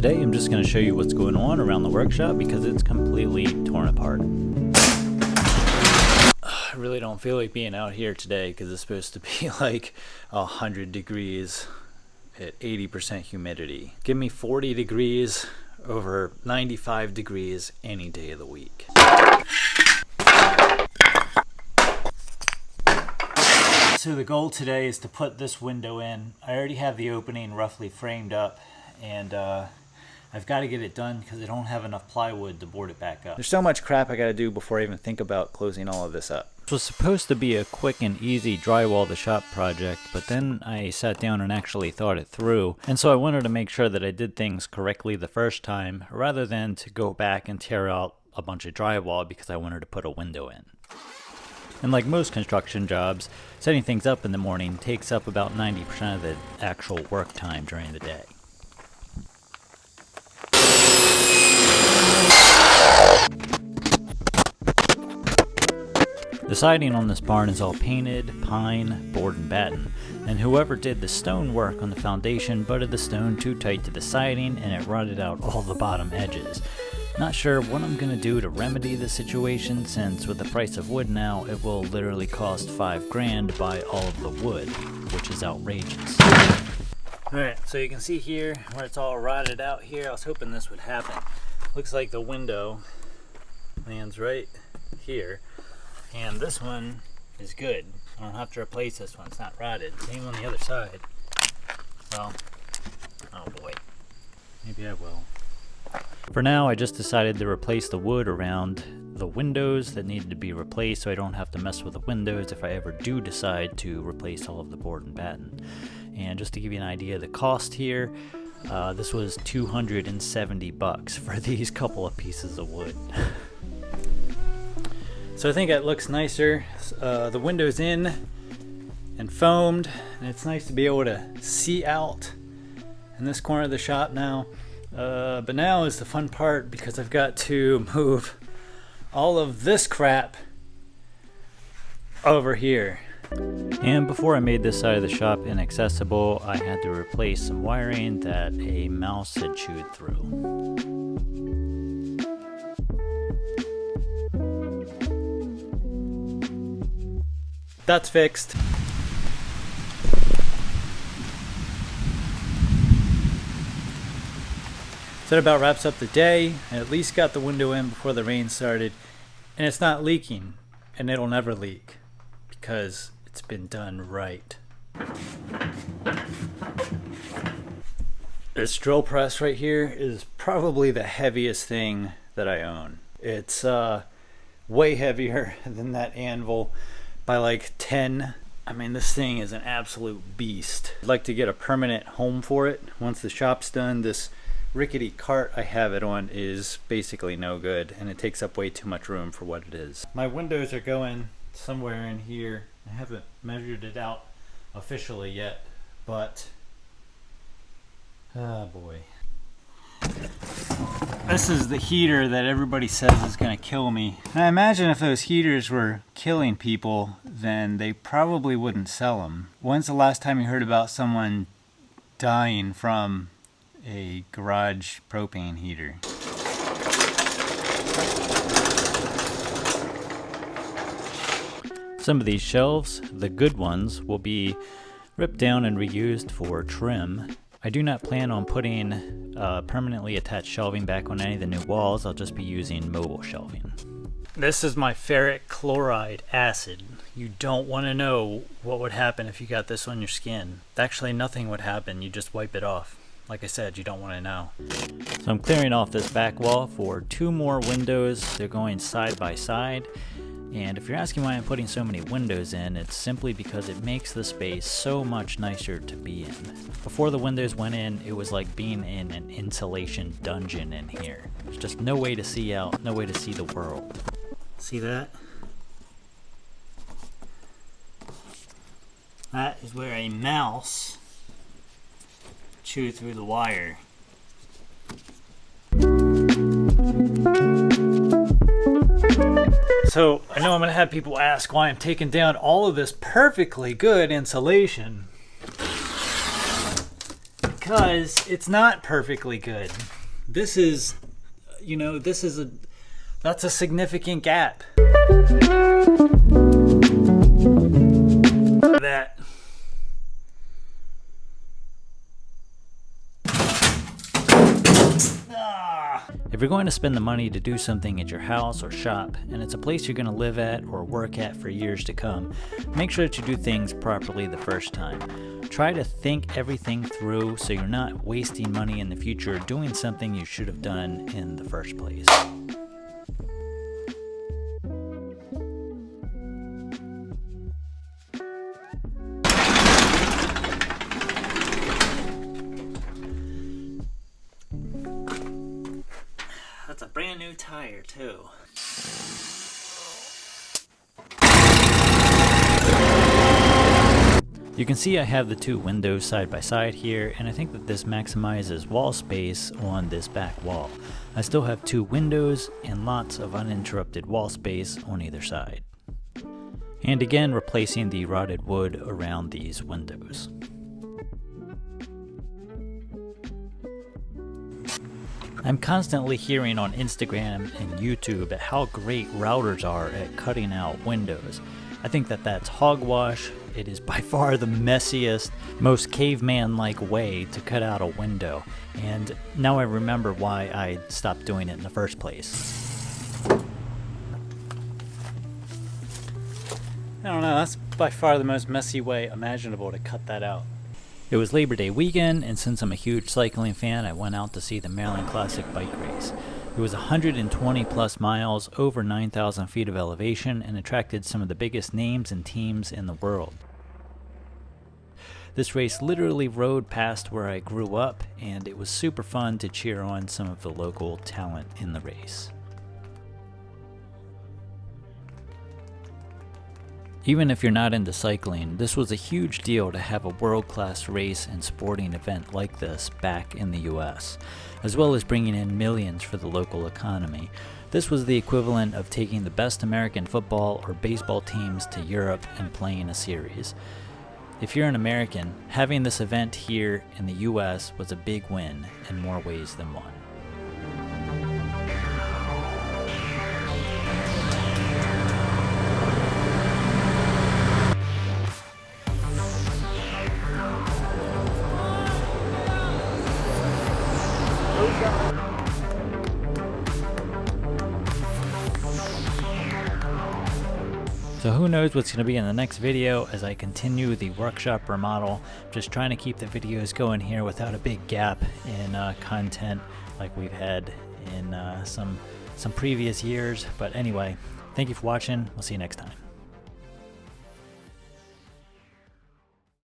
today I'm just going to show you what's going on around the workshop because it's completely torn apart. I really don't feel like being out here today because it's supposed to be like 100 degrees at 80% humidity. Give me 40 degrees over 95 degrees any day of the week. So the goal today is to put this window in. I already have the opening roughly framed up, and I've got to get it done because I don't have enough plywood to board it back up. There's so much crap I got to do before I even think about closing all of this up. This was supposed to be a quick and easy drywall the shop project, but then I sat down and actually thought it through, and so I wanted to make sure that I did things correctly the first time rather than to go back and tear out a bunch of drywall because I wanted to put a window in. And like most construction jobs, setting things up in the morning takes up about 90% of the actual work time during the day. The siding on this barn is all painted, pine, board, and batten, and whoever did the stone work on the foundation butted the stone too tight to the siding and it rotted out all the bottom edges. Not sure what I'm going to do to remedy the situation, since with the price of wood now, it will literally cost $5,000 to buy all of the wood, which is outrageous. Alright, so you can see here where it's all rotted out here. I was hoping this would happen. Looks like the window lands right here, and this one is good. I don't have to replace this one, it's not rotted. Same on the other side. Well, oh boy, maybe I will. For now, I just decided to replace the wood around the windows that needed to be replaced so I don't have to mess with the windows if I ever do decide to replace all of the board and batten. And just to give you an idea of the cost here, this was $270 for these couple of pieces of wood. So I think it looks nicer. The window's in and foamed, and it's nice to be able to see out in this corner of the shop now. But now is the fun part because I've got to move all of this crap over here. And before I made this side of the shop inaccessible, I had to replace some wiring that a mouse had chewed through. That's fixed. So that about wraps up the day. I at least got the window in before the rain started, and it's not leaking, and it'll never leak because it's been done right. This drill press right here is probably the heaviest thing that I own. It's way heavier than that anvil by like 10. I mean, this thing is an absolute beast. I'd like to get a permanent home for it once the shop's done. This rickety cart I have it on is basically no good, and it takes up way too much room for what it is. My windows are going somewhere in here. I haven't measured it out officially yet, but oh boy. This is the heater that everybody says is gonna kill me. And I imagine if those heaters were killing people, then they probably wouldn't sell them. When's the last time you heard about someone dying from a garage propane heater? Some of these shelves, the good ones, will be ripped down and reused for trim. I do not plan on putting permanently attached shelving back on any of the new walls. I'll just be using mobile shelving. This is my ferric chloride acid. You don't want to know what would happen if you got this on your skin. Actually, nothing would happen. You just wipe it off. Like I said, you don't want to know. So I'm clearing off this back wall for 2 more windows. They're going side by side. And if you're asking why I'm putting so many windows in, it's simply because it makes the space so much nicer to be in. Before the windows went in, it was like being in an insulation dungeon in here. There's just no way to see out, no way to see the world. See that? That is where a mouse chewed through the wire. So I know I'm going to have people ask why I'm taking down all of this perfectly good insulation. because it's not perfectly good. This is, that's a significant gap. That. If you're going to spend the money to do something at your house or shop, and it's a place you're going to live at or work at for years to come, make sure that you do things properly the first time. Try to think everything through so you're not wasting money in the future doing something you should have done in the first place. That's a brand new tire, too. You can see I have the two windows side by side here, and I think that this maximizes wall space on this back wall. I still have two windows and lots of uninterrupted wall space on either side. And again, replacing the rotted wood around these windows. I'm constantly hearing on Instagram and YouTube at how great routers are at cutting out windows. I think that that's hogwash. It is by far the messiest, most caveman-like way to cut out a window. And now I remember why I stopped doing it in the first place. I don't know, that's by far the most messy way imaginable to cut that out. It was Labor Day weekend, and since I'm a huge cycling fan, I went out to see the Maryland Classic bike race. It was 120 plus miles, over 9,000 feet of elevation, and attracted some of the biggest names and teams in the world. This race literally rode past where I grew up, and it was super fun to cheer on some of the local talent in the race. Even if you're not into cycling, this was a huge deal to have a world-class race and sporting event like this back in the US, as well as bringing in millions for the local economy. This was the equivalent of taking the best American football or baseball teams to Europe and playing a series. If you're an American, having this event here in the US was a big win in more ways than one. So who knows what's going to be in the next video as I continue the workshop remodel. Just trying to keep the videos going here without a big gap in content like we've had in some previous years. But anyway, thank you for watching. We'll see you next time.